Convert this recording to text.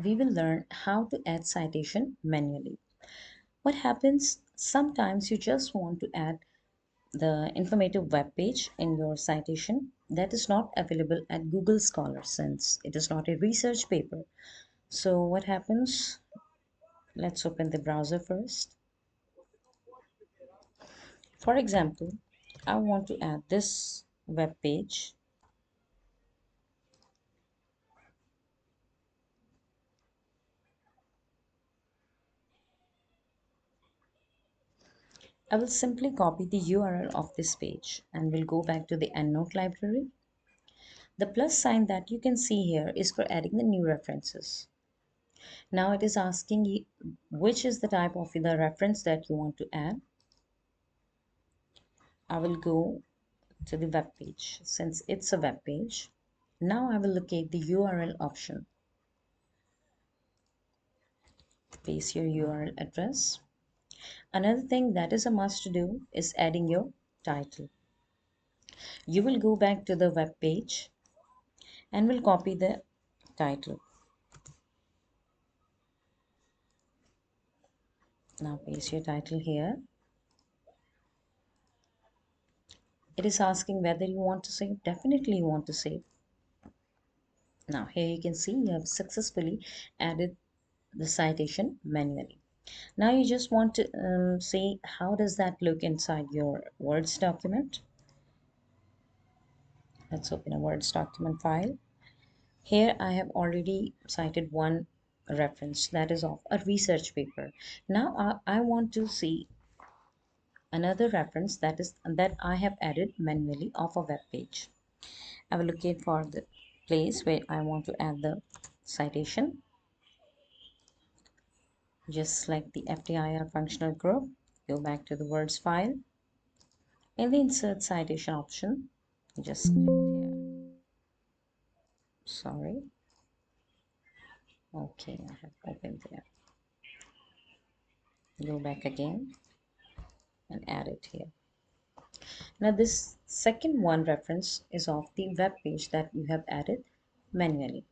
we will learn how to add citation manually. What happens sometimes you just want to add the informative web page in your citation that is not available at Google Scholar since it is not a research paper. So what happens? Let's open the browser first. For example, I want to add this web page. I will simply copy the URL of this page and will go back to the EndNote library. The plus sign that you can see here is for adding the new references. Now it is asking you which is the type of the reference that you want to add. I will go to the web page since it's a web page. Now I will locate the URL option. Paste your URL address. Another thing that is a must to do is adding your title. You will go back to the web page and will copy the title. Now paste your title here. It is asking whether you want to save. Definitely you want to save. Now here you can see you have successfully added the citation manually. Now you just want to see how does that look inside your Words document. Let's open a Words document file. Here I have already cited one reference that is of a research paper. Now I want to see another reference that I have added manually of a web page. I will locate for the place where I want to add the citation. Just select the FTIR functional group, go back to the Words file. In the Insert Citation option, just click here. Sorry. Okay, I have opened there. Go back again and add it here. Now this second one reference is of the web page that you have added manually.